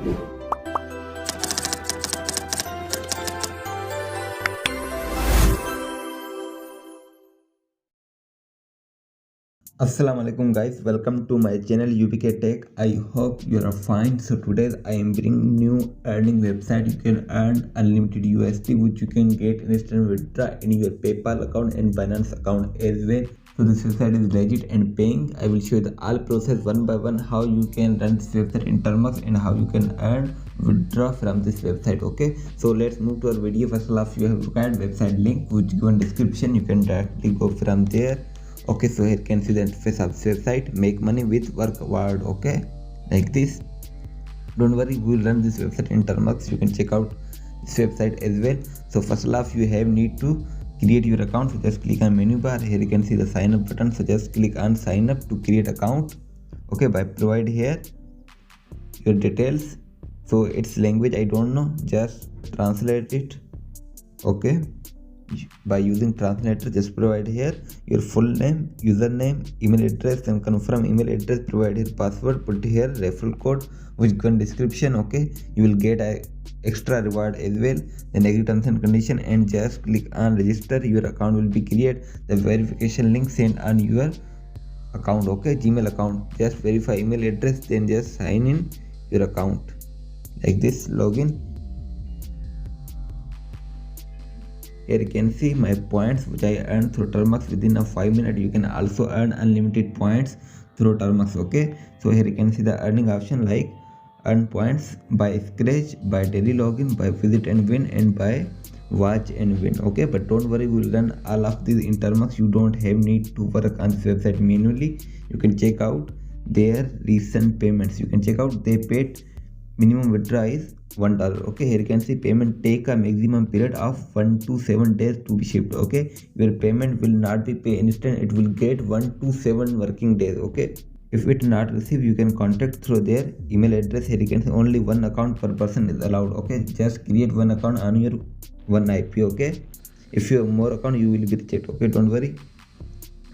Assalamu alaikum guys, welcome to my channel UBK Tech. I hope you are fine. So today I am bringing new earning website. You can earn unlimited USD which you can get instant withdraw in your PayPal account and Binance account as well. So this website is legit and paying. I will show you the all process one by one, how you can run this website in Termux and how you can earn withdraw from this website. Okay, so let's move to our video. First of all, you have required website link which given description. You can directly go from there. Okay, so here you can see the interface of this website. Make money with work award. Okay, like this. Don't worry, we will run this website in Termux. You can check out this website as well. So first off, you have need to create your account. So just click on menu bar. Here you can see the sign up button. So just click on sign up to create account. Okay, by provide here your details. So its language I don't know, just translate it. Okay, by using translator, just provide here your full name, username, email address, and confirm email address. Provide here password, put here referral code which given description. Okay, you will get a extra reward as well. The negative terms and condition, and just click on register. Your account will be created. The verification link sent on your account. Okay, Gmail account. Just verify email address, then just sign in your account like this. Login. Here you can see my points which I earned through Termux within a 5 minutes. You can also earn unlimited points through Termux. Okay, so here you can see the earning option like earn points by scratch, by daily login, by visit and win, and by watch and win. Okay, but don't worry, we will run all of these in Termux. You don't have need to work on this website manually. You can check out their recent payments. You can check out they paid minimum withdrawal is $1. Okay, here you can see payment take a maximum period of 1 to 7 days to be shipped. Okay, your payment will not be pay instant, it will get 1 to 7 working days. Okay, if it not receive, you can contact through their email address. Here you can see only one account per person is allowed. Okay, just create one account on your one IP. Okay, if you have more account, you will be rejected. Okay, don't worry,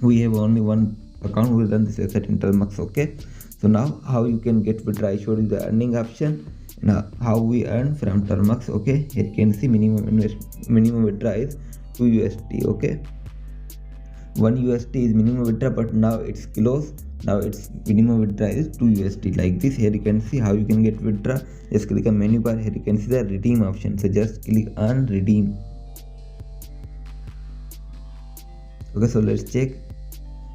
we have only one account. We will run this website in Termux. Okay, so now how you can get withdraw. I showed you the earning option. Now how we earn from Termux. Okay, here you can see minimum withdraw is 2 USD. Okay, 1 USD is minimum withdraw, but now it's closed. Now its minimum withdraw is 2 USD like this. Here you can see how you can get withdraw. Just click on menu bar. Here you can see the redeem option. So just click on redeem. Okay, so let's check.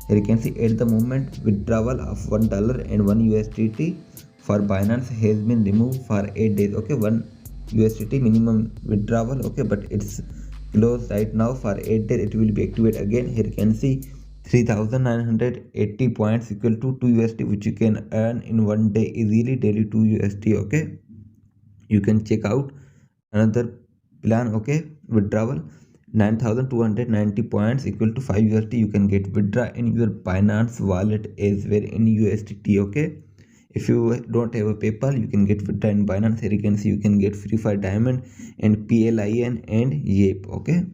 Here you can see at the moment withdrawal of $1 and 1 USDT for Binance has been removed for 8 days. Okay, 1 USDT minimum withdrawal. Okay, but it's closed right now for 8 days. It will be activated again. Here you can see 3980 points equal to 2 USD which you can earn in 1 day easily, daily 2 USD. Okay, you can check out another plan. Okay, withdrawal 9290 points equal to 5 USD. You can get withdraw in your Binance wallet as well in USDT. Okay, if you don't have a PayPal, you can get withdraw in Binance. Here you can see you can get free fire diamond and PLIN and YAP. Okay,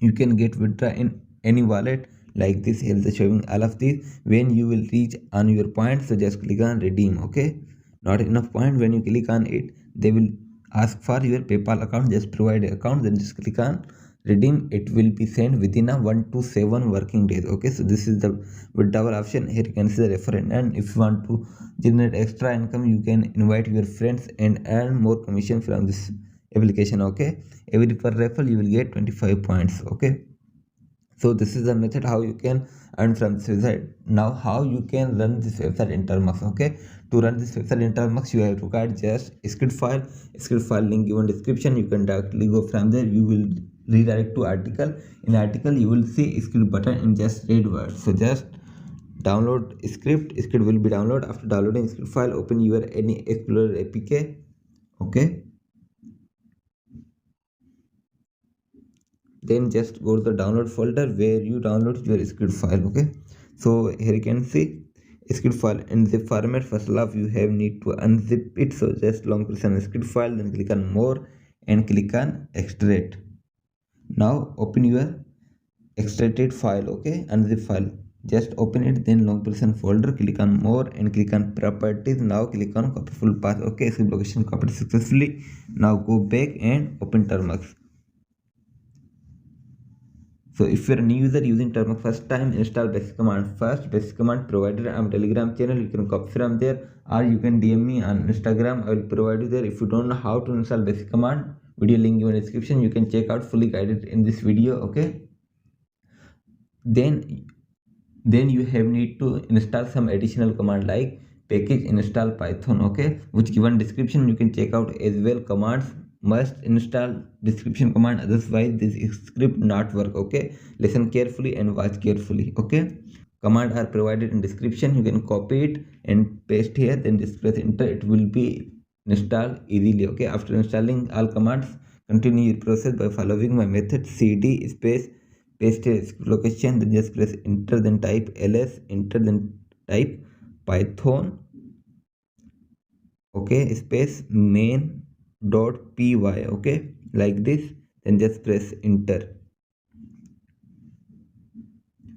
you can get withdraw in any wallet like this. Here is showing all of these. When you will reach on your points, so just click on redeem. Okay, not enough point. When you click on it, they will ask for your PayPal account. Just provide an account, then just click on redeem. It will be sent within a 1 to 7 working days. Okay, so this is the withdrawal option. Here you can see the referral, and if you want to generate extra income, you can invite your friends and earn more commission from this application. Okay, every per referral you will get 25 points. Okay, so this is the method how you can earn from this website. Now how you can run this website in Termux. Okay, to run this website in Termux, you have to require just script file link given description. You can directly go from there. You will redirect to article. In article you will see script button in just red words. So just download script will be downloaded. After downloading script file, open your any Explorer APK. Okay, then just go to the download folder where you download your script file. Okay, so here you can see script file in zip format. First off, you have need to unzip it. So just long press on script file, then click on more and click on extract. Now open your extracted file. Okay, unzip file. Just open it, then long press on folder, click on more and click on properties. Now click on copy full path. Okay, escape location copied successfully. Now go back and open Termux. So if you're a new user using Termux first time, install basic command first. Basic command provided on Telegram channel. You can copy from there, or you can DM me on Instagram. I will provide you there. If you don't know how to install basic command, video link in the description. You can check out fully guided in this video. Okay. Then you have need to install some additional command like package install python. Okay, which given description you can check out as well. Commands must install description command, otherwise this script not work. Okay, listen carefully and watch carefully. Okay, command are provided in description. You can copy it and paste here, then just press enter. It will be installed easily. Okay, after installing all commands, continue your process by following my method. Cd space paste location, then just press enter, then type ls, enter, then type python, okay, space main dot py. Okay, like this, then just press enter.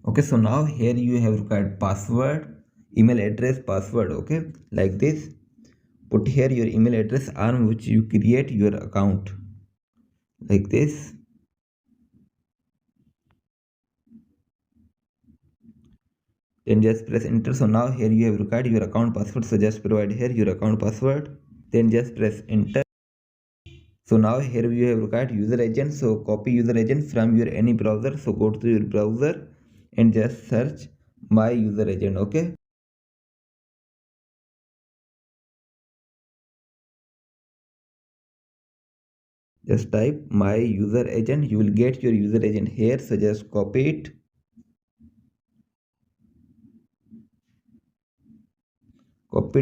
Okay, so now here you have required password, email address, password. Okay, like this, put here your email address on which you create your account, like this. Then just press enter. So now here you have required your account password, so just provide here your account password, then just press enter. So now here you have required user agent, so copy user agent from your any browser. So go to your browser and just search my user agent. Okay, just type my user agent, you will get your user agent here. So just copy it,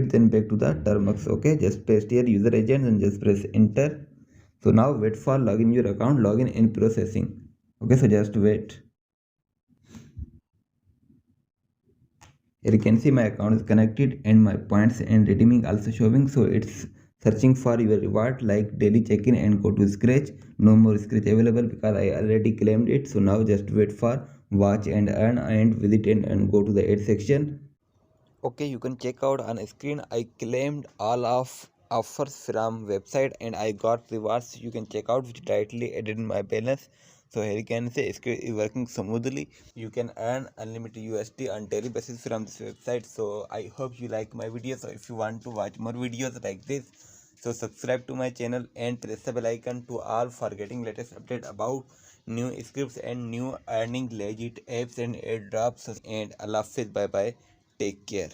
then back to the Termux. Okay, just paste here user agent and just press enter. So now wait for login your account, login in processing. Okay, so just wait. Here you can see my account is connected and my points and redeeming also showing. So it's searching for your reward like daily check-in and go to scratch. No more scratch available because I already claimed it. So now just wait for watch and earn and visit and go to the add section. Okay, you can check out on screen. I claimed all of offers from website and I got rewards. You can check out which directly added in my balance. So here you can say it's working smoothly. You can earn unlimited USD on daily basis from this website. So I hope you like my video. So if you want to watch more videos like this, so subscribe to my channel and press the bell icon to all for getting latest update about new scripts and new earning legit apps and airdrops. And Allah Hafiz, bye bye, take care.